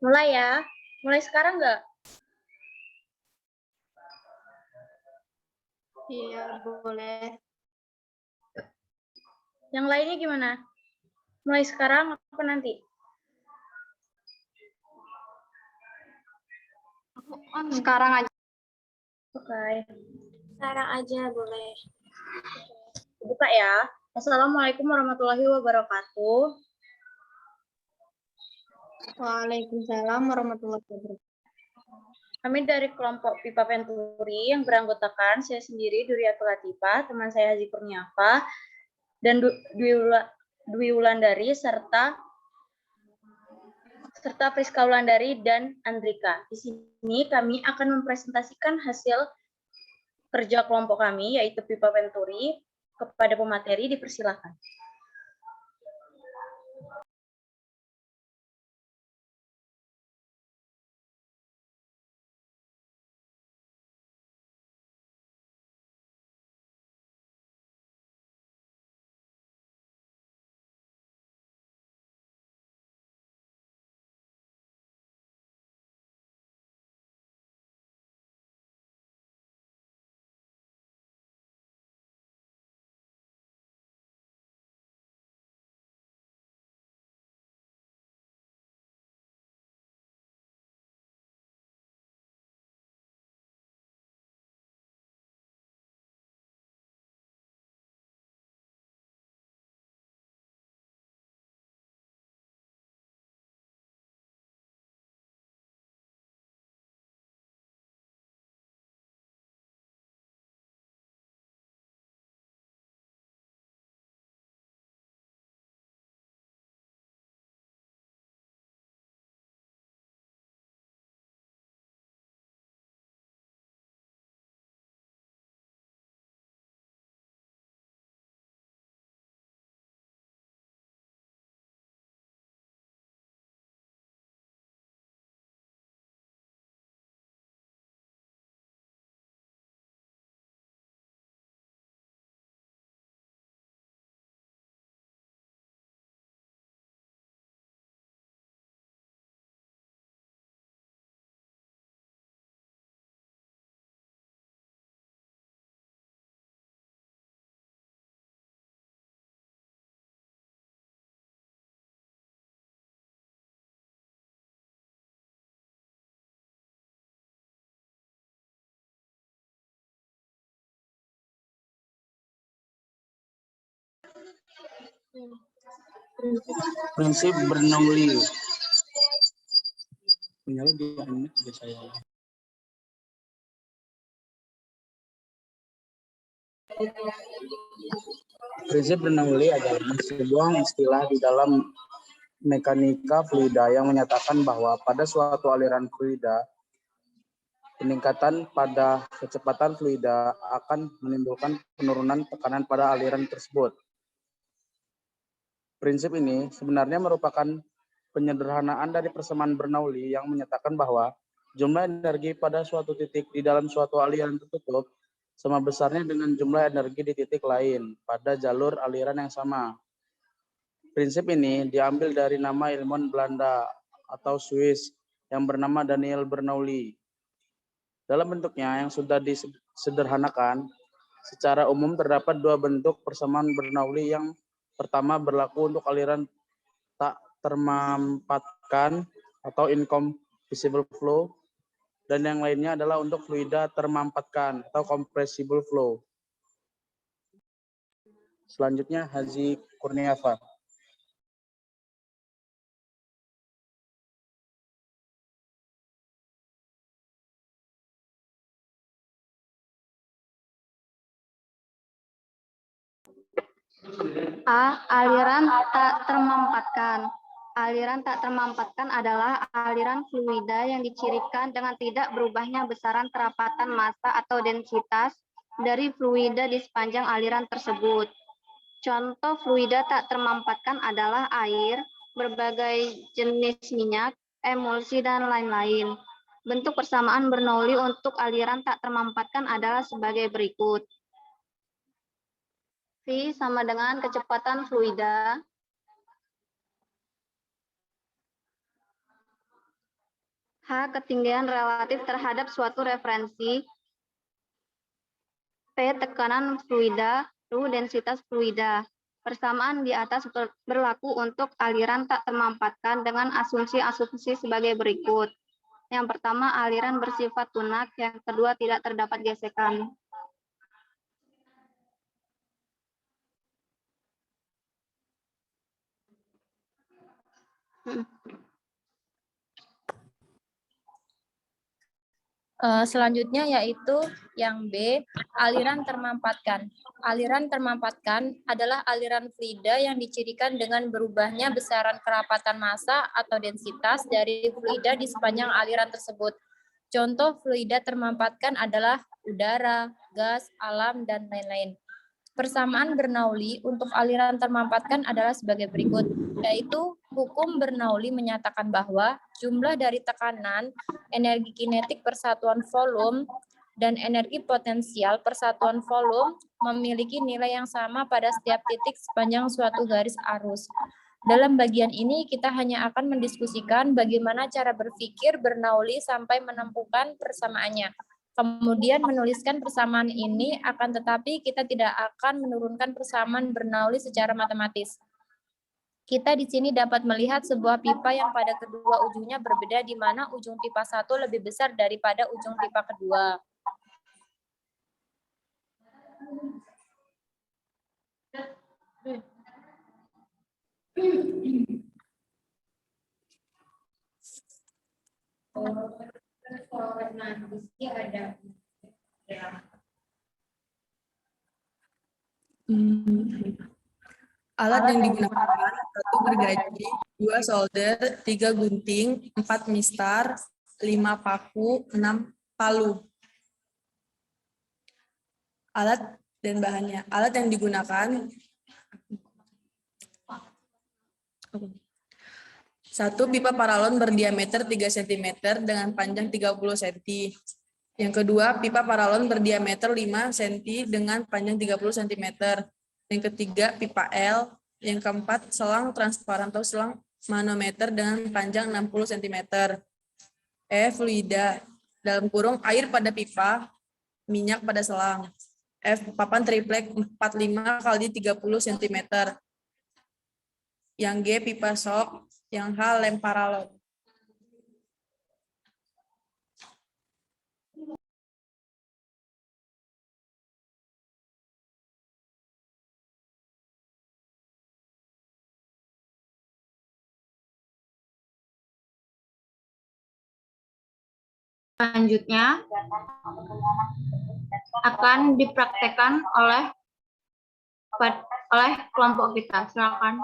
Mulai ya. Mulai sekarang nggak? Iya, boleh. Yang lainnya gimana? Mulai sekarang apa nanti? Sekarang aja. Oke. Sekarang aja boleh. Buka ya. Assalamualaikum warahmatullahi wabarakatuh. Waalaikumsalam warahmatullahi wabarakatuh. Kami dari kelompok Pipa Venturi yang beranggotakan saya sendiri Duriatul Latifah, teman saya Hazi Kurniafa, dan Dwi Wulandari serta Priska Wulandari dan Andrika. Di sini kami akan mempresentasikan hasil kerja kelompok kami, yaitu Pipa Venturi. Kepada pemateri dipersilakan. Prinsip Bernoulli. Menyala dia saya. Prinsip Bernoulli adalah sebuah istilah di dalam mekanika fluida yang menyatakan bahwa pada suatu aliran fluida, peningkatan pada kecepatan fluida akan menimbulkan penurunan tekanan pada aliran tersebut. Prinsip ini sebenarnya merupakan penyederhanaan dari persamaan Bernoulli yang menyatakan bahwa jumlah energi pada suatu titik di dalam suatu aliran tertutup sama besarnya dengan jumlah energi di titik lain pada jalur aliran yang sama. Prinsip ini diambil dari nama ilmuwan Belanda atau Swiss yang bernama Daniel Bernoulli. Dalam bentuknya yang sudah disederhanakan, secara umum terdapat dua bentuk persamaan Bernoulli. Yang pertama berlaku untuk aliran tak termampatkan atau incompressible flow, dan yang lainnya adalah untuk fluida termampatkan atau compressible flow. Selanjutnya Hazi Kurniafa. A. Aliran tak termampatkan. Aliran tak termampatkan adalah aliran fluida yang dicirikan dengan tidak berubahnya besaran kerapatan massa atau densitas dari fluida di sepanjang aliran tersebut. Contoh fluida tak termampatkan adalah air, berbagai jenis minyak, emulsi, dan lain-lain. Bentuk persamaan Bernoulli untuk aliran tak termampatkan adalah sebagai berikut. V sama dengan kecepatan fluida Ketinggian relatif terhadap suatu referensi. P. Tekanan fluida. R. Densitas fluida. Persamaan di atas berlaku untuk aliran tak termampatkan dengan asumsi-asumsi sebagai berikut. Yang pertama, aliran bersifat lunak. Yang kedua, tidak terdapat gesekan. Selanjutnya yaitu yang B, aliran termampatkan. Aliran termampatkan adalah aliran fluida yang dicirikan dengan berubahnya besaran kerapatan massa atau densitas dari fluida di sepanjang aliran tersebut. Contoh fluida termampatkan adalah udara, gas, alam, dan lain-lain. Persamaan Bernoulli untuk aliran termampatkan adalah sebagai berikut, yaitu hukum Bernoulli menyatakan bahwa jumlah dari tekanan, energi kinetik persatuan volume, dan energi potensial persatuan volume memiliki nilai yang sama pada setiap titik sepanjang suatu garis arus. Dalam bagian ini, kita hanya akan mendiskusikan bagaimana cara berpikir Bernoulli sampai menemukan persamaannya. Kemudian menuliskan persamaan ini, akan tetapi kita tidak akan menurunkan persamaan Bernoulli secara matematis. Kita di sini dapat melihat sebuah pipa yang pada kedua ujungnya berbeda, di mana ujung pipa satu lebih besar daripada ujung pipa kedua. Alat yang digunakan: 1 gergaji, 2 solder, 3 gunting, 4 mistar, 5 paku, 6 palu. Alat dan bahannya. Alat yang digunakan: 1 pipa paralon berdiameter 3 cm dengan panjang 30 cm. Yang kedua, pipa paralon berdiameter 5 cm dengan panjang 30 cm. Yang ketiga, pipa L. Yang keempat, selang transparan atau selang manometer dengan panjang 60 cm. Fluida, dalam kurung air pada pipa, minyak pada selang. F, papan triplek 45 kali 30 cm. Yang G, pipa sok. Yang H, lem paralon. Selanjutnya akan dipraktekkan oleh kelompok kita. Silakan.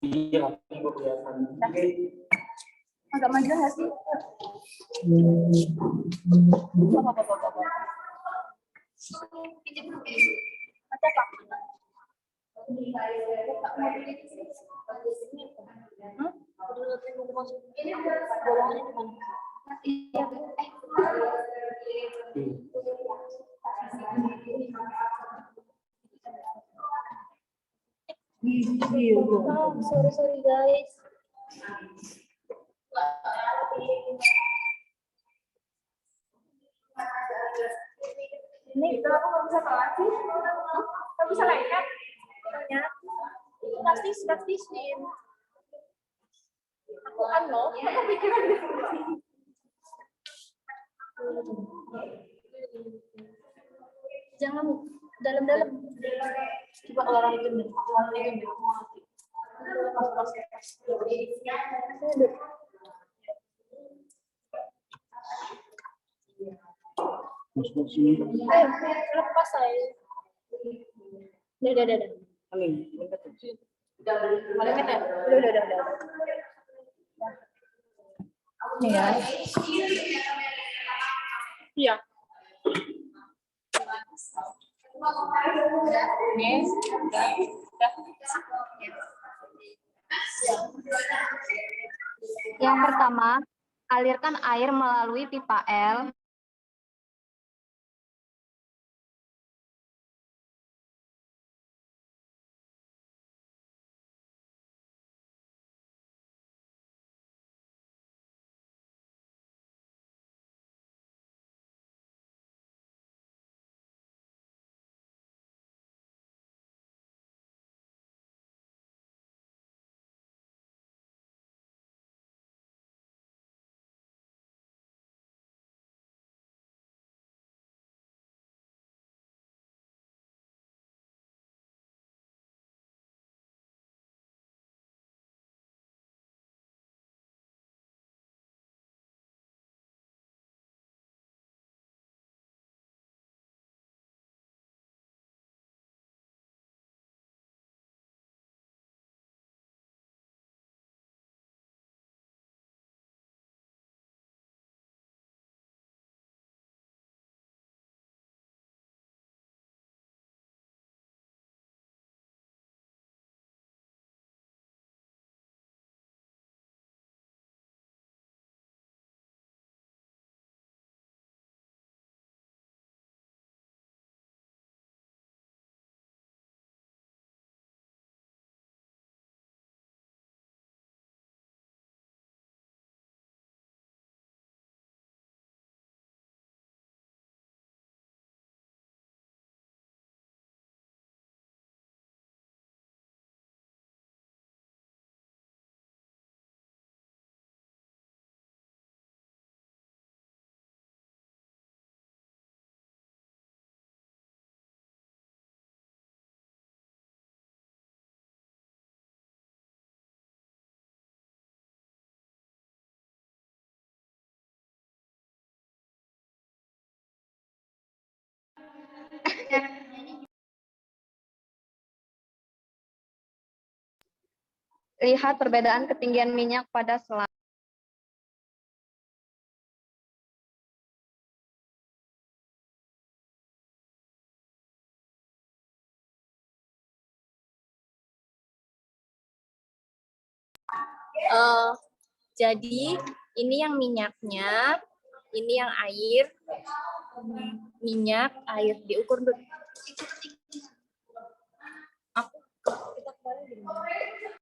Iya, Agak maju nggak sih? Sorry guys. Ini itu aku nggak bisa telat sih. Nggak bisa lengket. Pasti sih. Aku loh. Aku pikiran deh. Jangan dalam-dalam. Coba olahraga deh. Lepas saya. Udah. Udah. Ya. Iya. Oke. Yang pertama, alirkan air melalui pipa L. Lihat perbedaan ketinggian minyak pada selang. Jadi ini yang minyaknya, ini yang air, minyak, air diukur dulu. Kita kemarin gimana?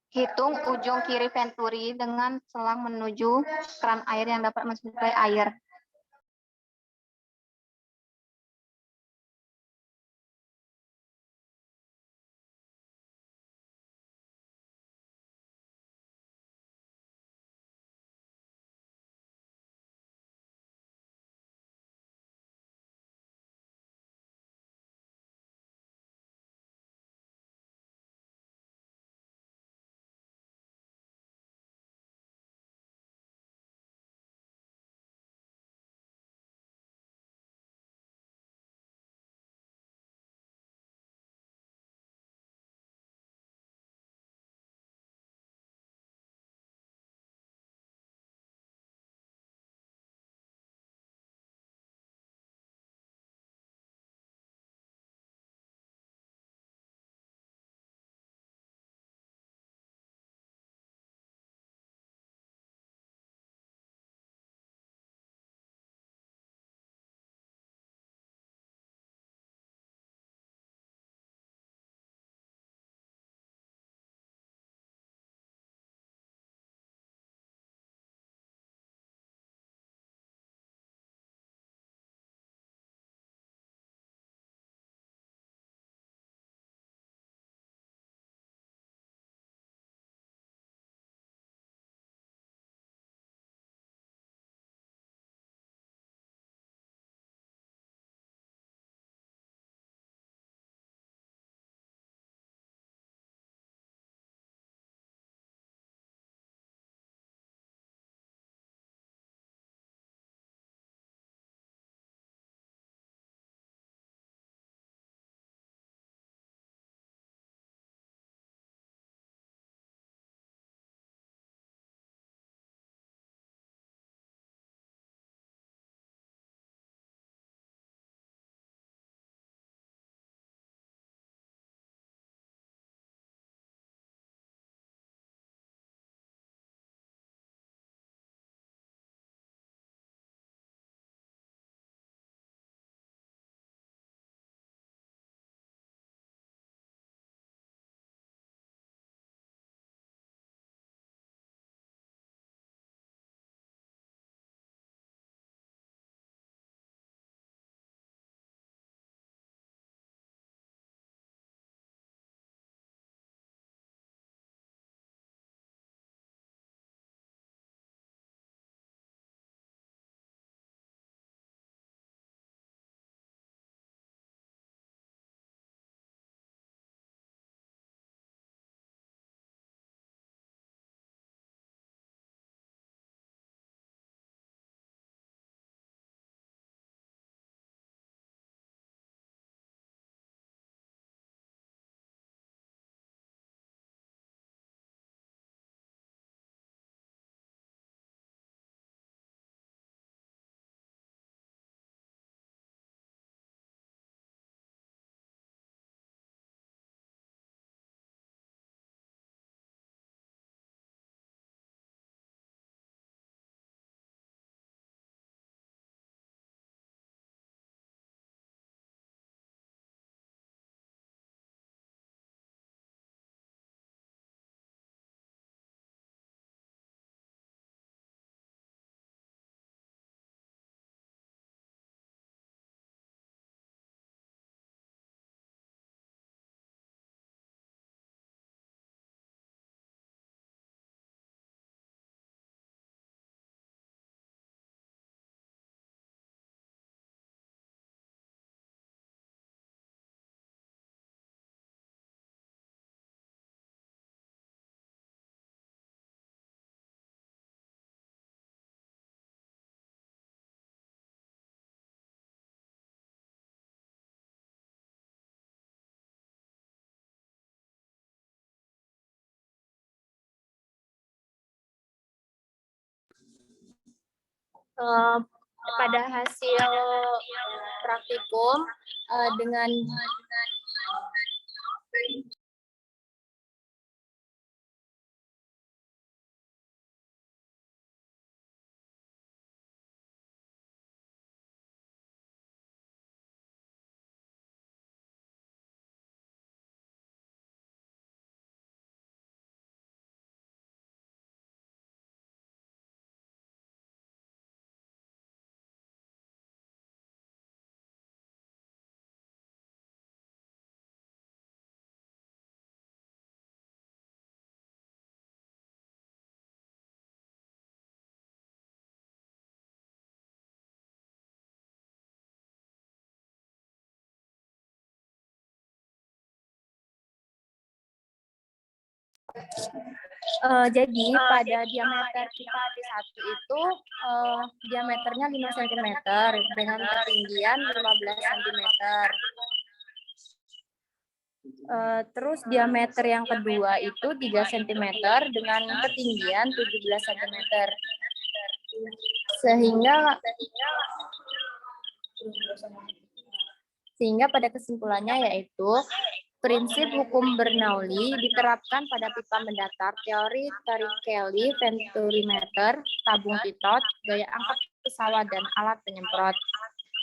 Hitung ujung kiri venturi dengan selang menuju keran air yang dapat mensuplai air. pada hasil praktikum dengan jadi pada diameter pipa P1 itu diameternya 5 cm dengan ketinggian 15 cm. Terus diameter yang kedua itu 3 cm dengan ketinggian 17 cm. Sehingga pada kesimpulannya yaitu prinsip hukum Bernoulli diterapkan pada pipa mendatar, teori tarik Kelly, venturimeter, tabung pitot, gaya angkat pesawat, dan alat penyemprot.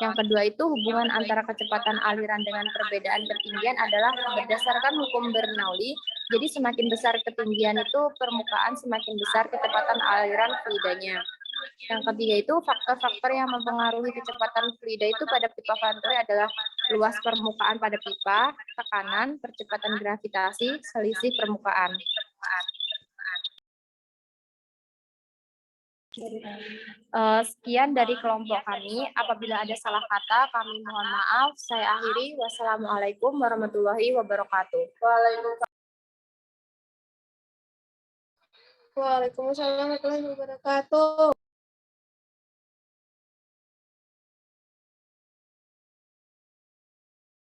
Yang kedua itu hubungan antara kecepatan aliran dengan perbedaan ketinggian adalah berdasarkan hukum Bernoulli. Jadi semakin besar ketinggian itu permukaan, semakin besar kecepatan aliran fluidanya. Yang ketiga itu faktor-faktor yang mempengaruhi kecepatan fluida itu pada pipa Venturi adalah luas permukaan pada pipa, tekanan, percepatan gravitasi, selisih permukaan. Sekian dari kelompok kami. Apabila ada salah kata, kami mohon maaf. Saya akhiri. Wassalamualaikum warahmatullahi wabarakatuh. Waalaikumsalam warahmatullahi wabarakatuh.